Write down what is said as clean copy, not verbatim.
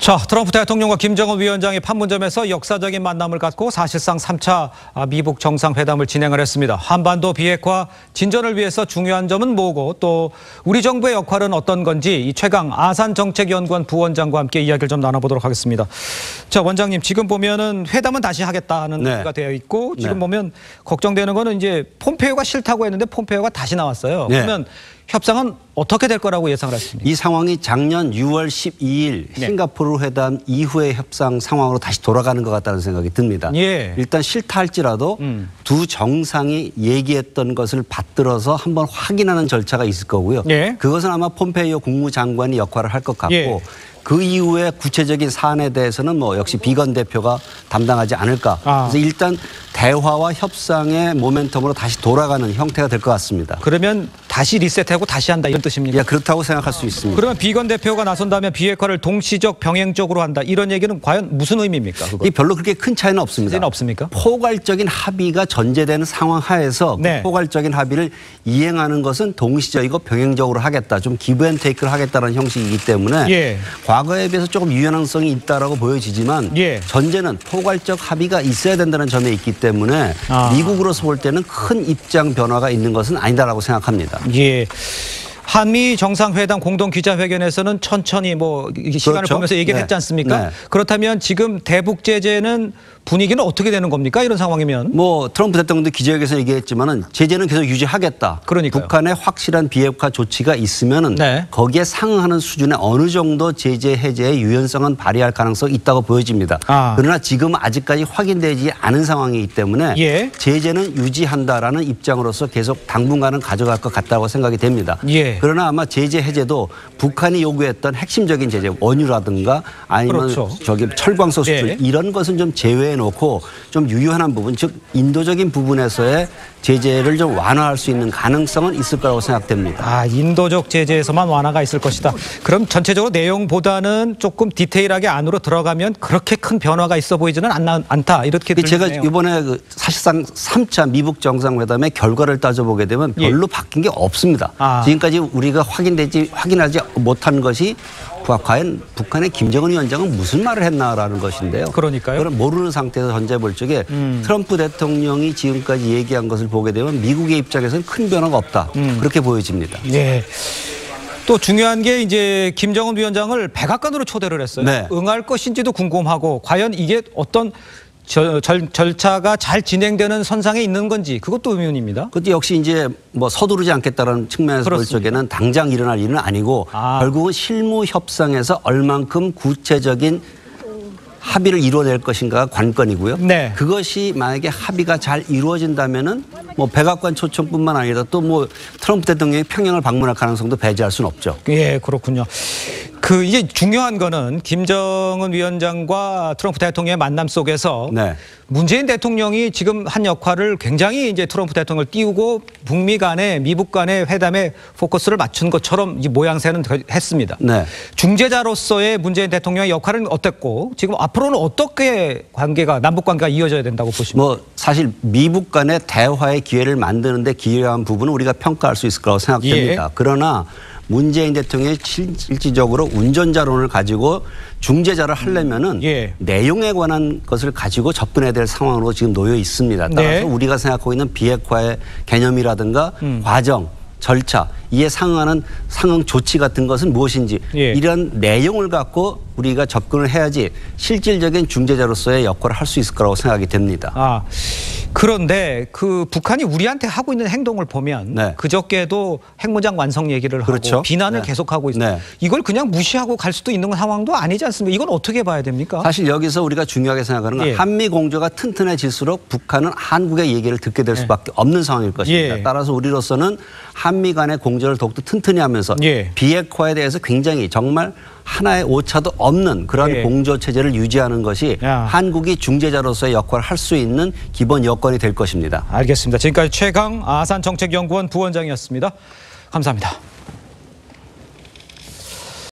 자, 트럼프 대통령과 김정은 위원장이 판문점에서 역사적인 만남을 갖고 사실상 3차 미북 정상회담을 진행을 했습니다. 한반도 비핵화 진전을 위해서 중요한 점은 뭐고 또 우리 정부의 역할은 어떤 건지 이 최강 아산정책연구원 부원장과 함께 이야기를 좀 나눠보도록 하겠습니다. 자, 원장님, 지금 보면은 회담은 다시 하겠다는 얘기가 되어 있고 지금 보면 걱정되는 거는 이제 폼페이오가 싫다고 했는데 폼페이오가 다시 나왔어요. 그러면 협상은 어떻게 될 거라고 예상을 하십니까? 이 상황이 작년 6월 12일 싱가포르 회담 이후의 협상 상황으로 다시 돌아가는 것 같다는 생각이 듭니다. 일단 싫다 할지라도 두 정상이 얘기했던 것을 받들어서 한번 확인하는 절차가 있을 거고요. 그것은 아마 폼페이오 국무장관이 역할을 할 것 같고 그 이후에 구체적인 사안에 대해서는 뭐 역시 비건 대표가 담당하지 않을까. 그래서 일단 대화와 협상의 모멘텀으로 다시 돌아가는 형태가 될 것 같습니다. 그러면 다시 리셋하고 다시 한다 이런 뜻입니까? 예, 그렇다고 생각할 수 있습니다. 그러면 비건 대표가 나선다면 비핵화를 동시적 병행적으로 한다 이런 얘기는 과연 무슨 의미입니까? 이 별로 그렇게 큰 차이는 없습니다. 차이는 없습니까? 포괄적인 합의가 전제되는 상황 하에서 그 포괄적인 합의를 이행하는 것은 동시적이고 병행적으로 하겠다. 좀 기브앤테이크를 하겠다는 형식이기 때문에 과거에 비해서 조금 유연성이 있다라고 보여지지만 전제는 포괄적 합의가 있어야 된다는 점에 있기 때문에 미국으로서 볼 때는 큰 입장 변화가 있는 것은 아니다라고 생각합니다. 한미 정상회담 공동 기자회견에서는 천천히 뭐 시간을 보면서 얘기를 했지 않습니까? 그렇다면 지금 대북 제재는 분위기는 어떻게 되는 겁니까? 이런 상황이면. 뭐 트럼프 대통령도 기자회견에서 얘기했지만은 제재는 계속 유지하겠다. 그러니까요. 북한의 확실한 비핵화 조치가 있으면은 거기에 상응하는 수준의 어느 정도 제재 해제의 유연성은 발휘할 가능성이 있다고 보여집니다. 그러나 지금 아직까지 확인되지 않은 상황이기 때문에 제재는 유지한다라는 입장으로서 계속 당분간은 가져갈 것 같다고 생각이 됩니다. 그러나 아마 제재 해제도 북한이 요구했던 핵심적인 제재, 원유라든가 아니면 저기 철광석 수출 이런 것은 좀 제외해 놓고 좀 유효한 부분, 즉 인도적인 부분에서의 제재를 좀 완화할 수 있는 가능성은 있을 거라고 생각됩니다. 인도적 제재에서만 완화가 있을 것이다. 그럼 전체적으로 내용보다는 조금 디테일하게 안으로 들어가면 그렇게 큰 변화가 있어 보이지는 않다. 이렇게 들리네요. 제가 이번에 사실상 3차 미북 정상회담의 결과를 따져보게 되면 별로 바뀐 게 없습니다. 지금까지 우리가 확인하지 못한 것이 과연 북한의 김정은 위원장은 무슨 말을 했나라는 것인데요. 그러니까요. 그걸 모르는 상태에서 전제해볼 적에 트럼프 대통령이 지금까지 얘기한 것을 보게 되면 미국의 입장에서는 큰 변화가 없다. 그렇게 보여집니다. 또 중요한 게 이제 김정은 위원장을 백악관으로 초대를 했어요. 응할 것인지도 궁금하고 과연 이게 어떤 절차가 잘 진행되는 선상에 있는 건지 그것도 의문입니다. 그것도 역시 이제 뭐 서두르지 않겠다는 측면에서 볼 적에는 당장 일어날 일은 아니고 결국은 실무 협상에서 얼만큼 구체적인 합의를 이루어낼 것인가가 관건이고요. 그것이 만약에 합의가 잘 이루어진다면은 뭐 백악관 초청뿐만 아니라 또 뭐 트럼프 대통령이 평양을 방문할 가능성도 배제할 수는 없죠. 그렇군요. 이게 중요한 거는 김정은 위원장과 트럼프 대통령의 만남 속에서 문재인 대통령이 지금 한 역할을 굉장히 이제 트럼프 대통령을 띄우고 북미 간의 미북 간의 회담에 포커스를 맞춘 것처럼 이 모양새는 했습니다. 중재자로서의 문재인 대통령의 역할은 어땠고 지금 앞으로는 어떻게 남북 관계가 이어져야 된다고 보십니까? 뭐 사실 미북 간의 대화의 기회를 만드는 데 기여한 부분은 우리가 평가할 수 있을 거라고 생각됩니다. 그러나 문재인 대통령이 실질적으로 운전자론을 가지고 중재자를 하려면은 내용에 관한 것을 가지고 접근해야 될 상황으로 지금 놓여 있습니다. 따라서 우리가 생각하고 있는 비핵화의 개념이라든가 과정, 절차, 이에 상응하는 상응 조치 같은 것은 무엇인지 이런 내용을 갖고 우리가 접근을 해야지 실질적인 중재자로서의 역할을 할 수 있을 거라고 생각이 됩니다. 그런데 북한이 우리한테 하고 있는 행동을 보면 그저께도 핵무장 완성 얘기를 하고 비난을 계속하고 있어요. 이걸 그냥 무시하고 갈 수도 있는 상황도 아니지 않습니까? 이건 어떻게 봐야 됩니까? 사실 여기서 우리가 중요하게 생각하는 건 한미 공조가 튼튼해질수록 북한은 한국의 얘기를 듣게 될 수밖에 없는 상황일 것입니다. 따라서 우리로서는 한미 간의 공조를 더욱더 튼튼히 하면서 비핵화에 대해서 굉장히 정말 하나의 오차도 없는 그런 공조 체제를 유지하는 것이 한국이 중재자로서의 역할을 할 수 있는 기본 여건이 될 것입니다. 알겠습니다. 지금까지 최강 아산정책연구원 부원장이었습니다. 감사합니다.